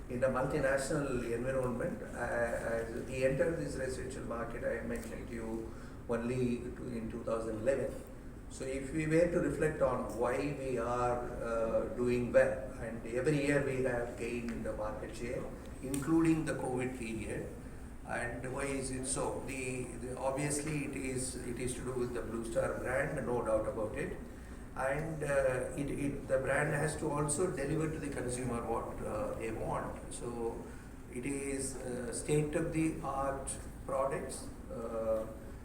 in a multinational environment. As we entered this residential market, I mentioned to you only in 2011. So if we were to reflect on why we are doing well, and every year we have gained the market share, including the COVID period, and why is it so? Obviously it is to do with the Blue Star brand, no doubt about it, and the brand has to also deliver to the consumer what they want. So it is state of the art products.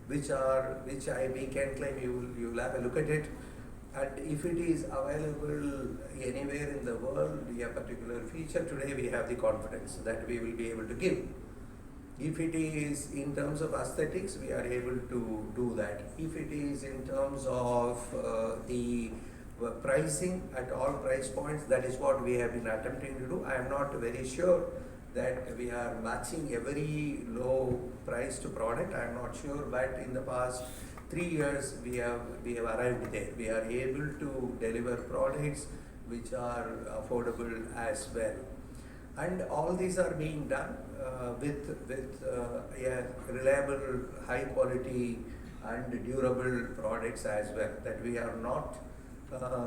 We can claim, you will have a look at it, and if it is available anywhere in the world, a particular feature, today we have the confidence that we will be able to give. If it is in terms of aesthetics, we are able to do that. If it is in terms of the pricing at all price points, that is what we have been attempting to do. I am not very sure that we are matching every low priced product. I am not sure, but in the past 3 years we have arrived there. We are able to deliver products which are affordable as well, and all these are being done with a reliable, high quality and durable products as well. That we are not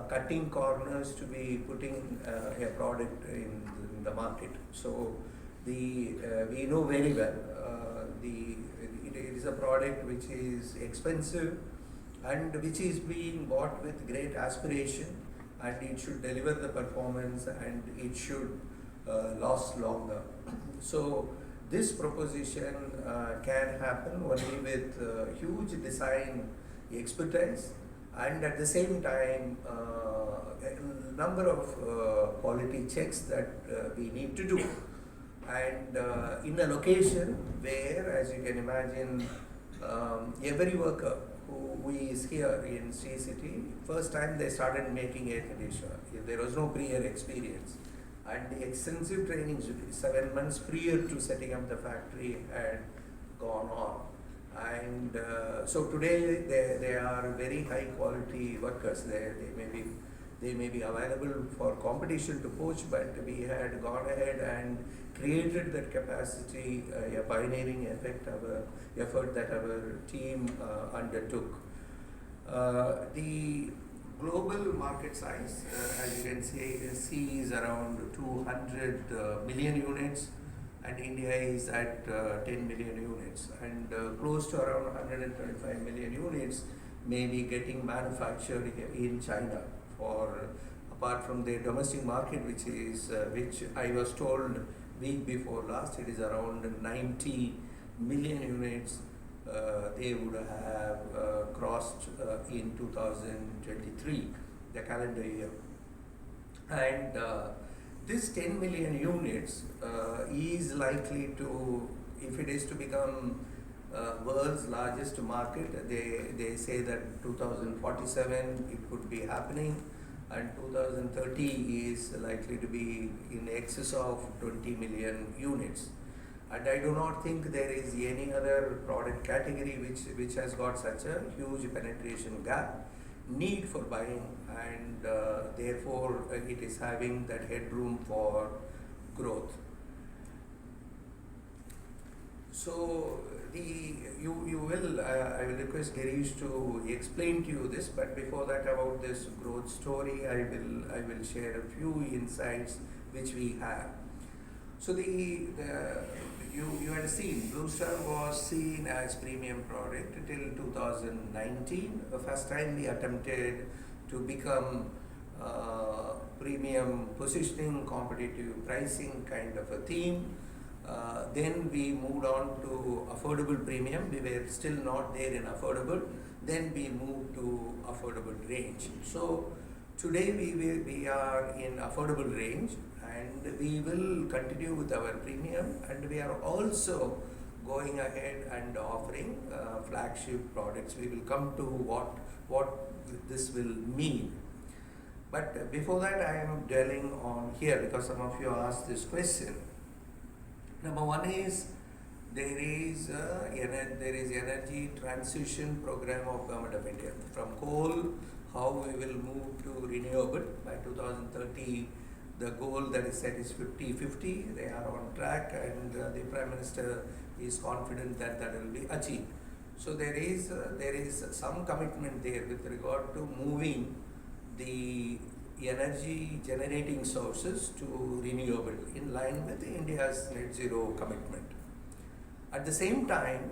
cutting corners to be putting a product in the market. So we know very well it is a product which is expensive and which is being bought with great aspiration, and it should deliver the performance, and it should last longer. So this proposition can happen only with huge design expertise, and at the same time a number of quality checks that we need to do, and in a location where, as you can imagine, every worker who is here in Sri City, first time they started making air conditioner, there was no prior experience, and the extensive training 7 months prior to setting up the factory had gone on. And so today they are very high quality workers. They may be available for competition to poach, but we had gone ahead and created that capacity, a pioneering effort that our team undertook. The global market size, as you can see, is around 200 million units, and India is at 10 million units, and close to around 125 million units may be getting manufactured in China, apart from the domestic market, which I was told week before last, it is around 90 million units they would have crossed in 2023, the calendar year. And this 10 million units is likely to, if it is to become world's largest market, they say that 2047 it could be happening, and 2030 is likely to be in excess of 20 million units. And I do not think there is any other product category which has got such a huge penetration gap, need for buying, and therefore it is having that headroom for growth. So I will request Girish to explain to you this, but before that, about this growth story, I will share a few insights which we have. So you had seen Blue Star was seen as premium product till 2019. The first time we attempted to become premium positioning, competitive pricing kind of a theme. Then we moved on to affordable premium. We were still not there in affordable. Then we moved to affordable range. So today we are in affordable range, and we will continue with our premium, and we are also going ahead and offering flagship products. We will come to what this will mean. But before that, I am dwelling on here because some of you asked this question. Number one is there is energy transition program of Government of India from coal, how we will move to renewable by 2030. The goal that is set is 50-50. They are on track, and the Prime Minister is confident that that will be achieved. So there is some commitment there with regard to moving the energy generating sources to renewable in line with India's net zero commitment. At the same time,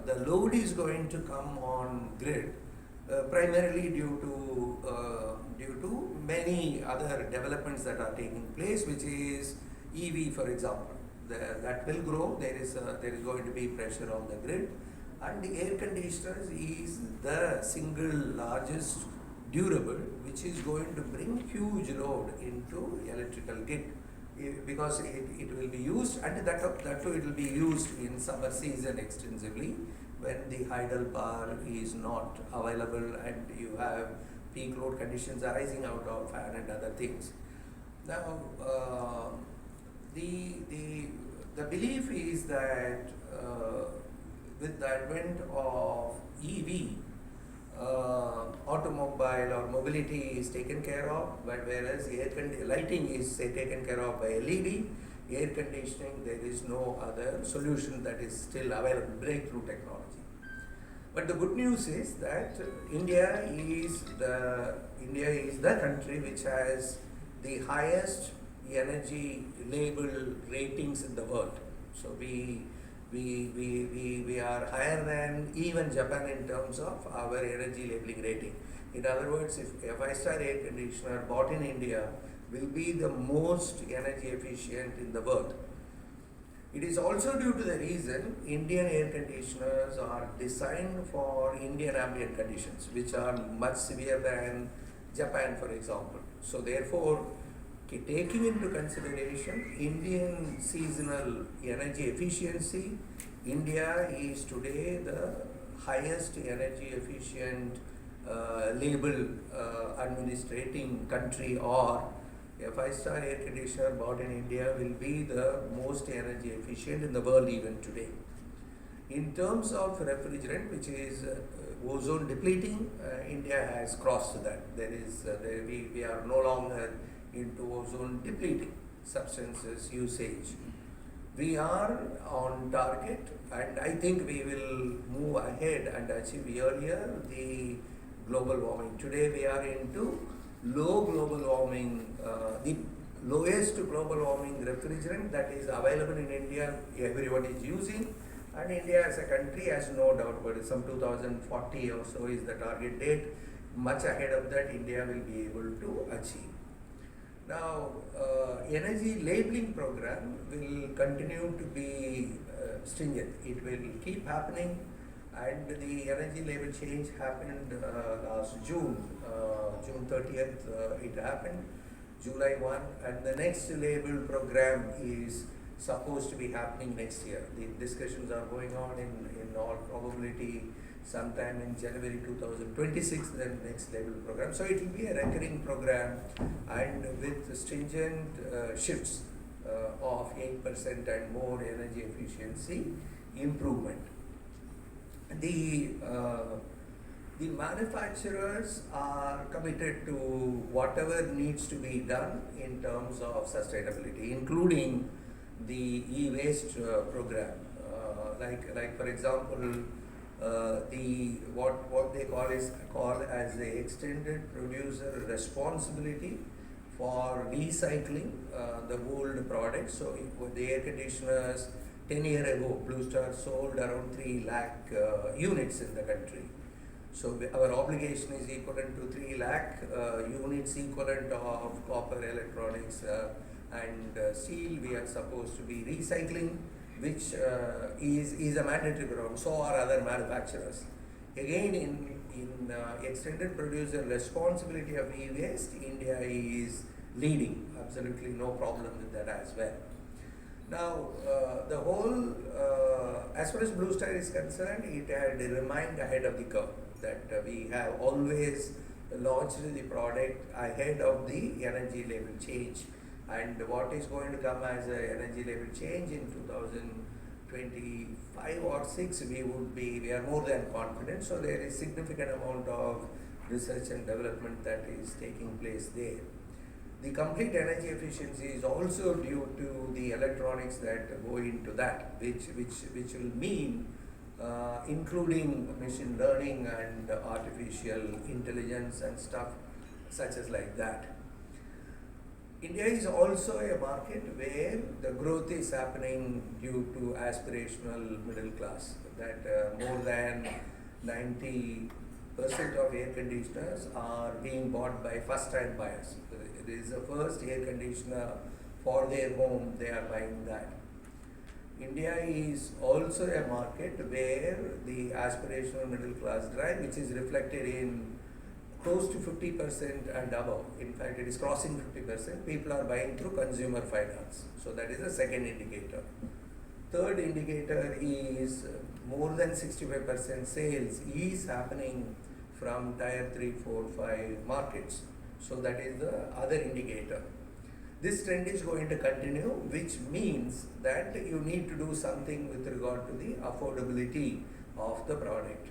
the load is going to come on grid primarily due to many other developments that are taking place, which is EV, for example. That will grow. There is going to be pressure on the grid, and the air conditioners is the single largest durable, which is going to bring huge load into electrical grid, because it will be used, and that too it will be used in summer season extensively when the hydel power is not available and you have peak load conditions arising out of fan and other things. Now, the belief is that with the advent of EV, automobile or mobility is taken care of, but whereas lighting is taken care of by LED, air conditioning, there is no other solution that is still available, breakthrough technology. But the good news is that India is the country which has the highest energy label ratings in the world. So we are higher than even Japan in terms of our energy labeling rating. In other words, if a 5-star air conditioner bought in India will be the most energy efficient in the world. It is also due to the reason Indian air conditioners are designed for Indian ambient conditions, which are much severe than Japan, for example. So therefore, taking into consideration Indian seasonal energy efficiency, India is today the highest energy efficient label administrating country, or a 5-star air conditioner bought in India will be the most energy efficient in the world even today. In terms of refrigerant, which is ozone depleting, India has crossed that. We are no longer into ozone depleting substances usage. We are on target, and I think we will move ahead and achieve earlier the global warming. Today we are into low global warming, the lowest global warming refrigerant that is available in India, everyone is using, and India as a country has no doubt about it. Some 2040 or so is the target date. Much ahead of that, India will be able to achieve. Now, energy labeling program will continue to be stringent. It will keep happening, and the energy label change happened last June 30th. It happened July 1, and the next label program is supposed to be happening next year. The discussions are going on in all probability sometime in January 2026, then next label program. So it will be a recurring program, and with stringent shifts of 8% and more energy efficiency improvement. The manufacturers are committed to whatever needs to be done in terms of sustainability, including the e-waste program. Like for example, what they call as the extended producer responsibility for recycling the old products. So the air conditioners 10 years ago, Blue Star sold around 3 lakh units in the country. So our obligation is equivalent to 3 lakh units equivalent of copper, electronics and steel we are supposed to be recycling, which is a mandatory program. So are other manufacturers. Again, in extended producer responsibility of e-waste, India is leading. Absolutely no problem with that as well. Now, the whole, as far as Blue Star is concerned, it had remained ahead of the curve, that we have always launched the product ahead of the energy label change. And what is going to come as an energy label change in 2025 or 6, we are more than confident. So there is significant amount of research and development that is taking place there. The complete energy efficiency is also due to the electronics that go into that, which will mean including machine learning and artificial intelligence and stuff such as like that. India is also a market where the growth is happening due to aspirational middle class, that more than 90% of air conditioners are being bought by first-time buyers. It is the first air conditioner for their home, they are buying that. India is also a market where the aspirational middle class drive, which is reflected in close to 50% and above. In fact, it is crossing 50%. People are buying through consumer finance. So that is the second indicator. Third indicator is more than 65% sales is happening from tier 3, 4, 5 markets. So that is the other indicator. This trend is going to continue, which means that you need to do something with regard to the affordability of the product.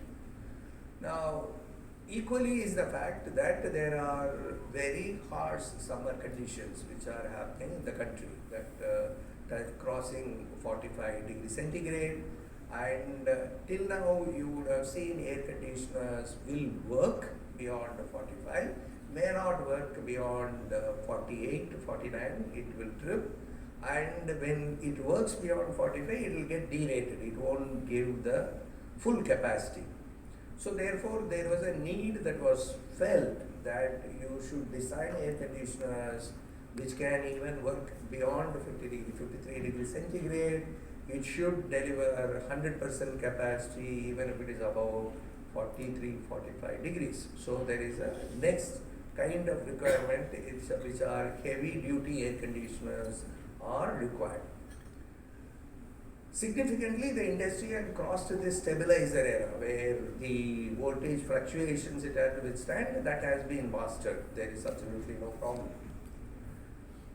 Now, equally is the fact that there are very harsh summer conditions which are happening in the country, that crossing 45 degrees centigrade, and till now you would have seen air conditioners will work beyond 45, may not work beyond 48 to 49, it will trip, and when it works beyond 45 it will get derated, it won't give the full capacity. So therefore there was a need that was felt that you should design air conditioners which can even work beyond 50 degree, 53 degrees centigrade. It should deliver 100% capacity even if it is above 43, 45 degrees. So there is a next kind of requirement which are heavy duty air conditioners are required. Significantly, the industry had crossed this stabilizer era where the voltage fluctuations it had to withstand, that has been mastered. There is absolutely no problem.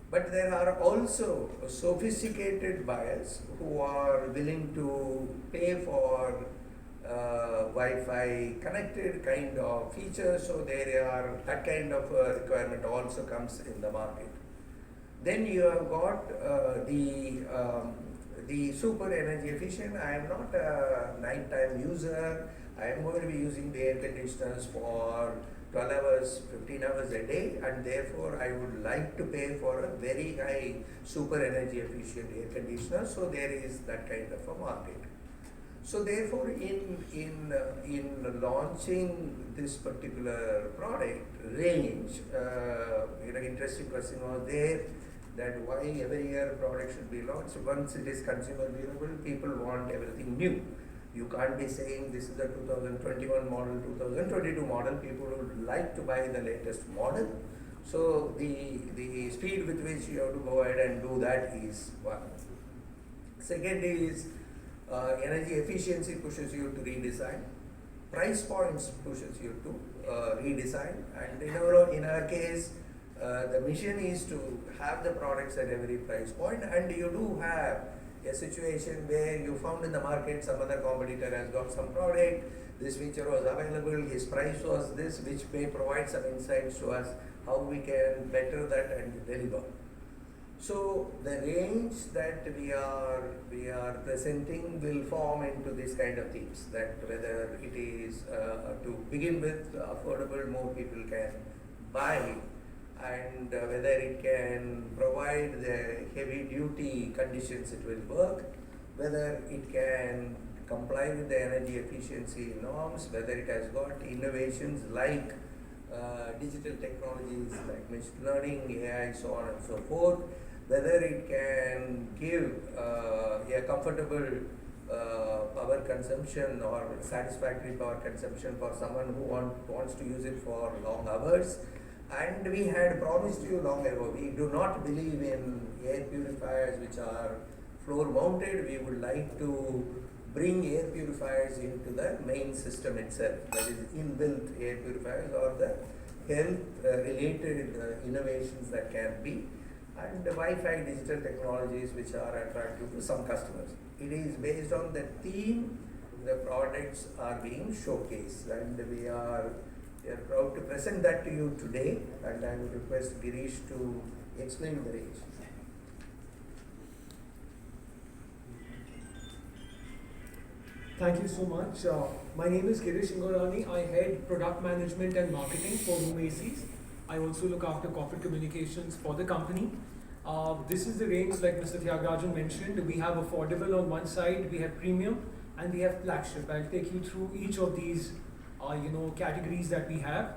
But there are also sophisticated buyers who are willing to pay for Wi-Fi connected kind of features, so there are that kind of requirement also comes in the market. Then you have got the super energy efficient. I am not a nighttime user. I am going to be using the air conditioners for 12 hours, 15 hours a day, and therefore I would like to pay for a very high super energy efficient air conditioner. So there is that kind of a market. So therefore in launching this particular product range, interesting question was there, that why every year product should be launched. Once it is consumer durable, people want everything new. You can't be saying this is the 2021 model, 2022 model. People would like to buy the latest model. So the speed with which you have to go ahead and do that is one. Second is energy efficiency pushes you to redesign. Price points pushes you to redesign. And in our case, the mission is to have the products at every price point, and you do have a situation where you found in the market some other competitor has got some product, this feature was available, his price was this, which may provide some insights to us how we can better that and deliver. So the range that we are presenting will form into this kind of themes, that whether it is to begin with affordable, more people can buy, and whether it can provide the heavy duty conditions it will work, whether it can comply with the energy efficiency norms, whether it has got innovations like digital technologies like machine learning, AI, so on and so forth, whether it can give a comfortable power consumption or satisfactory power consumption for someone who wants to use it for long hours. And we had promised you long ago, we do not believe in air purifiers which are floor mounted. We would like to bring air purifiers into the main system itself, that is inbuilt air purifiers or the health related innovations that can be, and the Wi-Fi digital technologies which are attractive to some customers. It is based on the theme the products are being showcased, and we are We are proud to present that to you today, and I would request Girish to explain the range. Thank you so much. My name is Girish Ingorani. I head product management and marketing for Room ACs. I also look after corporate communications for the company. This is the range, like Mr. Tyagarajan mentioned. We have affordable on one side, we have premium, and we have flagship. I'll take you through each of these categories that we have.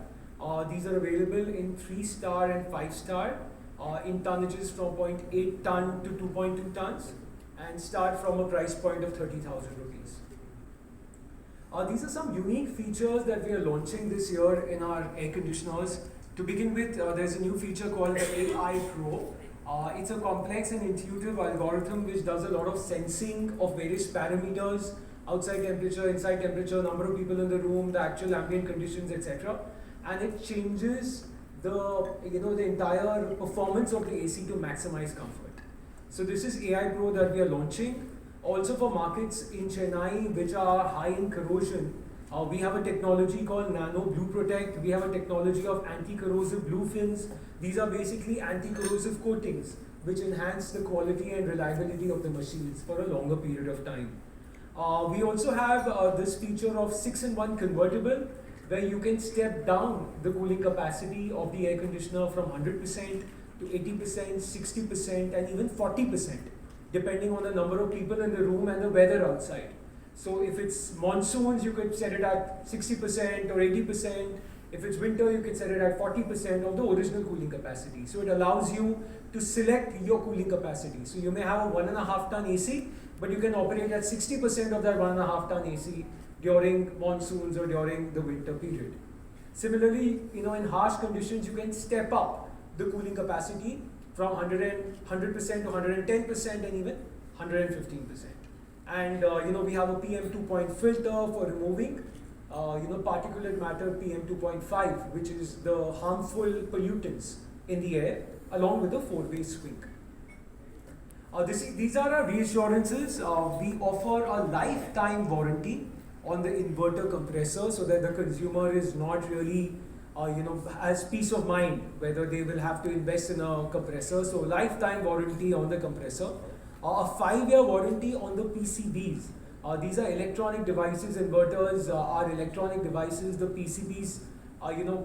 These are available in 3-star and 5-star in tonnages from 0.8 ton to 2.2 tons and start from a price point of 30,000 rupees. These are some unique features that we are launching this year in our air conditioners. To begin with, there's a new feature called the AI Pro. It's a complex and intuitive algorithm which does a lot of sensing of various parameters, outside temperature, inside temperature, number of people in the room, the actual ambient conditions, etc. And it changes the entire performance of the AC to maximize comfort. So this is AI Pro that we are launching. Also for markets in Chennai which are high in corrosion, we have a technology called Nano Blue Protect. We have a technology of anti-corrosive blue fins. These are basically anti-corrosive coatings which enhance the quality and reliability of the machines for a longer period of time. We also have this feature of 6-in-1 convertible, where you can step down the cooling capacity of the air conditioner from 100% to 80%, 60% and even 40%, depending on the number of people in the room and the weather outside. So if it's monsoons, you could set it at 60% or 80%. If it's winter, you can set it at 40% of the original cooling capacity. So it allows you to select your cooling capacity. So you may have a 1.5 ton AC, but you can operate at 60% of that 1.5 ton AC during monsoons or during the winter period. Similarly, in harsh conditions, you can step up the cooling capacity from 100% to 110% and even 115%. And we have a PM2.0 filter for removing particulate matter PM2.5, which is the harmful pollutants in the air, along with a 4-way swing. These are our reassurances. We offer a lifetime warranty on the inverter compressor, so that the consumer is not really has peace of mind whether they will have to invest in a compressor. So lifetime warranty on the compressor. A 5-year warranty on the PCBs. These are electronic devices. Inverters are electronic devices. The PCBs,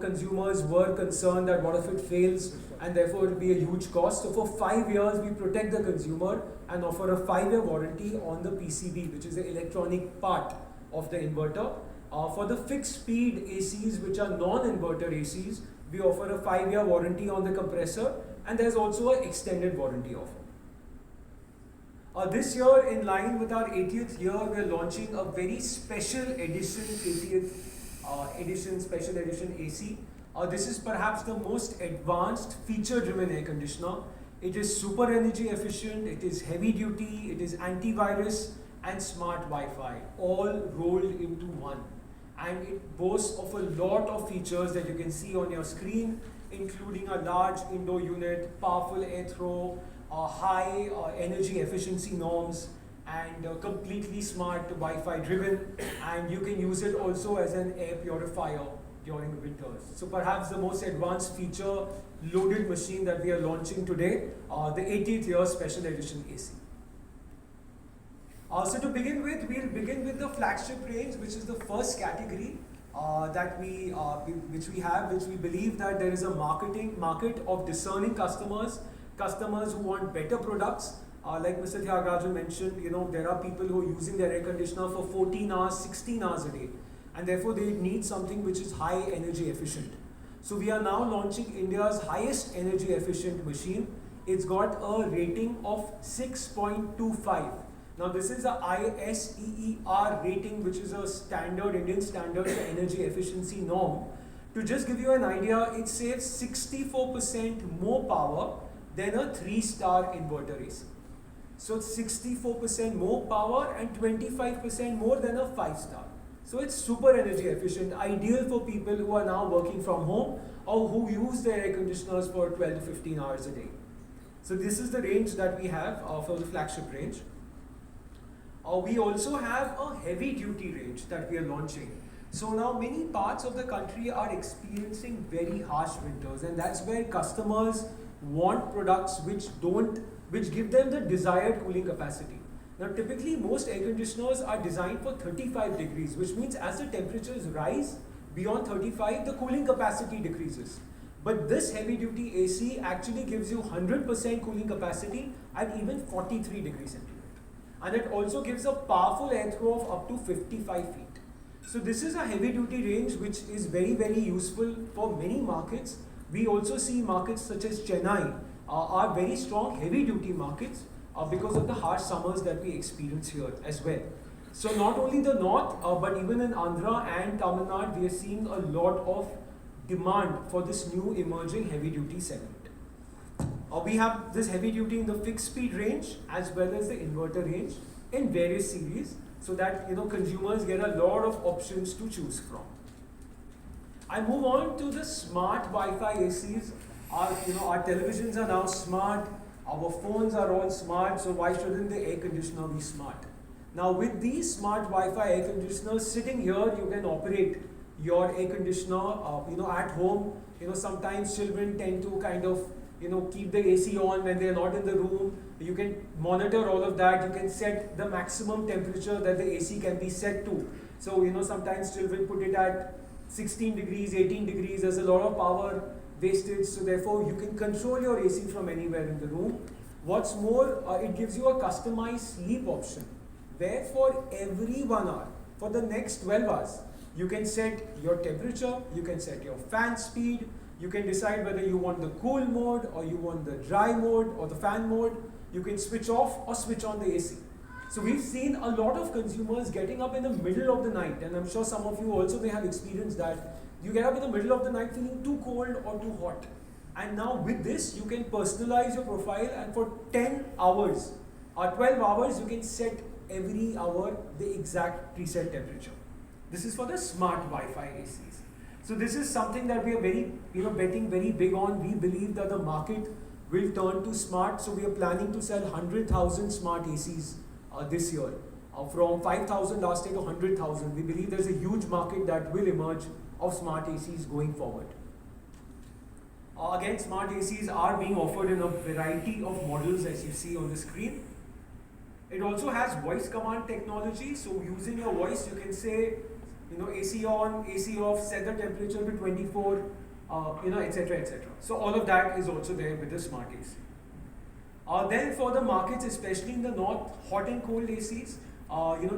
consumers were concerned that what if it fails, and therefore it will be a huge cost. So for 5 years, we protect the consumer and offer a 5-year warranty on the PCB, which is the electronic part of the inverter. For the fixed speed ACs, which are non-inverter ACs, we offer a 5-year warranty on the compressor, and there's also an extended warranty offer. This year, in line with our 80th year, we're launching a very special edition, 80th special edition AC. This is perhaps the most advanced feature-driven air conditioner. It is super energy efficient, it is heavy duty, it is antivirus and smart Wi-Fi, all rolled into one. And it boasts of a lot of features that you can see on your screen, including a large indoor unit, powerful airthrow, high energy efficiency norms, and completely smart Wi-Fi driven, and you can use it also as an air purifier during the winters. So perhaps the most advanced feature loaded machine that we are launching today, the 80th year special edition AC. So to begin with, we'll begin with the flagship range, which is the first category which we believe that there is a market of discerning customers who want better products. Like Mr. Tyagarajan mentioned, there are people who are using their air conditioner for 14 hours, 16 hours a day, and therefore they need something which is high energy efficient. So we are now launching India's highest energy efficient machine. It's got a rating of 6.25. Now this is a ISEER rating, which is a standard, Indian standard for energy efficiency norm. To just give you an idea, it saves 64% more power than a 3-star inverter AC. So it's 64% more power and 25% more than a 5-star. So it's super energy efficient, ideal for people who are now working from home or who use their air conditioners for 12 to 15 hours a day. So this is the range that we have for the flagship range. We also have a heavy duty range that we are launching. So now many parts of the country are experiencing very harsh winters, and that's where customers want products which give them the desired cooling capacity. Now typically most air conditioners are designed for 35 degrees, which means as the temperatures rise beyond 35, the cooling capacity decreases. But this heavy duty AC actually gives you 100% cooling capacity at even 43 degrees centigrade. And it also gives a powerful airflow of up to 55 feet. So this is a heavy duty range which is very useful for many markets. We also see markets such as Chennai are very strong heavy duty markets because of the harsh summers that we experience here as well. So not only the north but even in Andhra and Tamil Nadu we are seeing a lot of demand for this new emerging heavy duty segment. We have this heavy duty in the fixed speed range as well as the inverter range in various series, so that consumers get a lot of options to choose from. I move on to the smart Wi-Fi ACs. Our televisions are now smart, our phones are all smart, so why shouldn't the air conditioner be smart? Now with these smart Wi-Fi air conditioners sitting here, you can operate your air conditioner at home. Sometimes children tend to kind of keep the AC on when they are not in the room. You can monitor all of that. You can set the maximum temperature that the AC can be set to. So sometimes children put it at 16 degrees, 18 degrees. There's a lot of power wastage, so therefore you can control your AC from anywhere in the room. What's more, it gives you a customized sleep option, where for every 1 hour, for the next 12 hours, you can set your temperature, you can set your fan speed, you can decide whether you want the cool mode or you want the dry mode or the fan mode. You can switch off or switch on the AC. So we've seen a lot of consumers getting up in the middle of the night, and I'm sure some of you also may have experienced that. You get up in the middle of the night feeling too cold or too hot. And now with this, you can personalize your profile, and for 10 hours or 12 hours, you can set every hour the exact preset temperature. This is for the smart Wi-Fi ACs. So this is something that we are betting very big on. We believe that the market will turn to smart. So we are planning to sell 100,000 smart ACs this year. From 5,000 last year to 100,000. We believe there's a huge market that will emerge of smart ACs going forward. Again, smart ACs are being offered in a variety of models as you see on the screen. It also has voice command technology. So using your voice, you can say, AC on, AC off, set the temperature to 24, etc. So all of that is also there with the smart AC. Then for the markets, especially in the north, hot and cold ACs,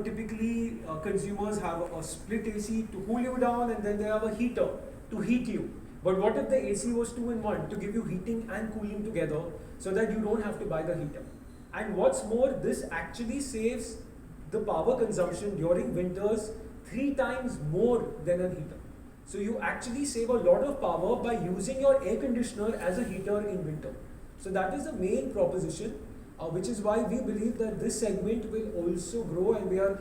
typically consumers have a split AC to cool you down, and then they have a heater to heat you. But what if the AC was 2-in-1 to give you heating and cooling together, so that you don't have to buy the heater? And what's more, this actually saves the power consumption during winters 3 times more than a heater. So you actually save a lot of power by using your air conditioner as a heater in winter. So that is the main proposition, which is why we believe that this segment will also grow, and we are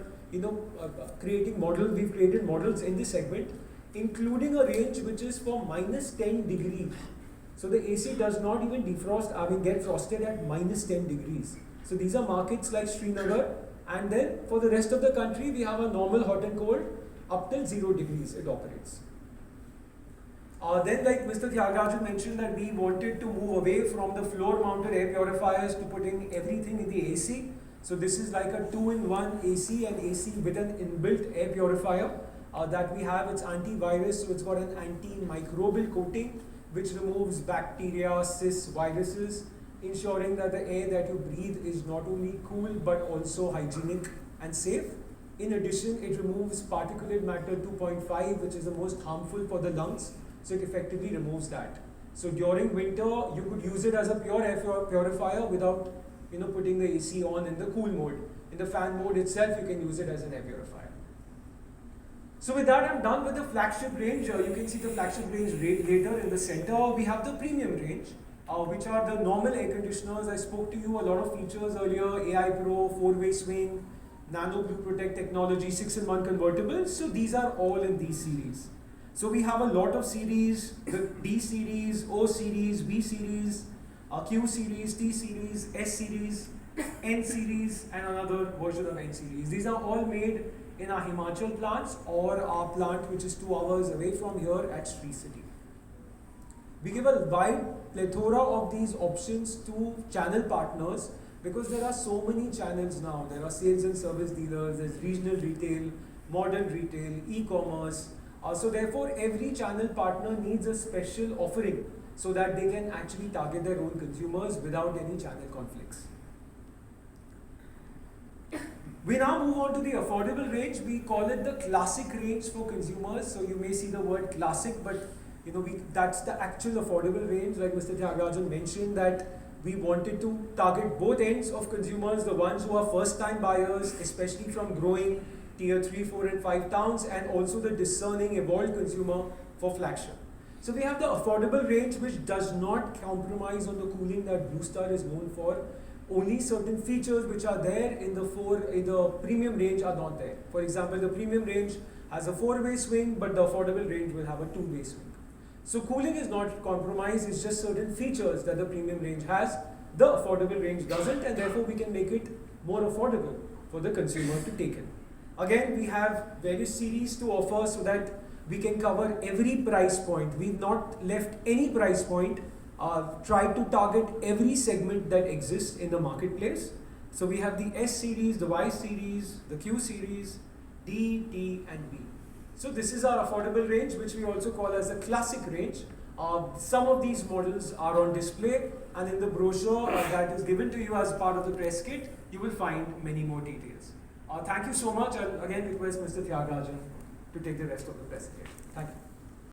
creating models. We've created models in this segment, including a range which is for minus 10 degrees. So the AC does not even defrost, get frosted at minus 10 degrees. So these are markets like Srinagar, and then for the rest of the country, we have a normal hot and cold up till 0 degrees it operates. Then, like Mr. Tyagarajan mentioned, that we wanted to move away from the floor-mounted air purifiers to putting everything in the AC. So this is like a 2-in-1 AC and AC with an inbuilt air purifier that we have. It's antivirus, so it's got an antimicrobial coating which removes bacteria, cysts, viruses, ensuring that the air that you breathe is not only cool but also hygienic and safe. In addition, it removes particulate matter 2.5, which is the most harmful for the lungs. So it effectively removes that. So during winter, you could use it as a pure air purifier without putting the AC on in the cool mode. In the fan mode itself, you can use it as an air purifier. So with that, I'm done with the flagship range. You can see the flagship range later in the center. We have the premium range, which are the normal air conditioners. I spoke to you a lot of features earlier: AI Pro, 4-way swing, Nano Blue Protect technology, 6-in-1 convertible. So these are all in these series. So we have a lot of series: the D series, O series, B series, Q series, T series, S series, N series and another version of N series. These are all made in our Himachal plants or our plant which is 2 hours away from here at Sri City. We give a wide plethora of these options to channel partners because there are so many channels now. There are sales and service dealers, there's regional retail, modern retail, e-commerce. So therefore every channel partner needs a special offering so that they can actually target their own consumers without any channel conflicts. We now move on to the affordable range. We call it the classic range for consumers. So you may see the word classic, but that's the actual affordable range. Like Mr. Tyagarajan mentioned, that we wanted to target both ends of consumers, the ones who are first-time buyers, especially from growing tier 3, 4 and 5 towns, and also the discerning, evolved consumer for flagship. So we have the affordable range, which does not compromise on the cooling that Blue Star is known for. Only certain features which are there in the premium range are not there. For example, the premium range has a 4-way swing, but the affordable range will have a 2-way swing. So cooling is not compromised, it's just certain features that the premium range has, the affordable range doesn't, and therefore we can make it more affordable for the consumer to take in. Again, we have various series to offer so that we can cover every price point. We've not left any price point, tried to target every segment that exists in the marketplace. So we have the S series, the Y series, the Q series, D, T and B. So this is our affordable range, which we also call as the classic range. Some of these models are on display, and in the brochure that is given to you as part of the press kit, you will find many more details. Thank you so much. I'll again request Mr. Tyagarajan to take the rest of the presentation. Thank you.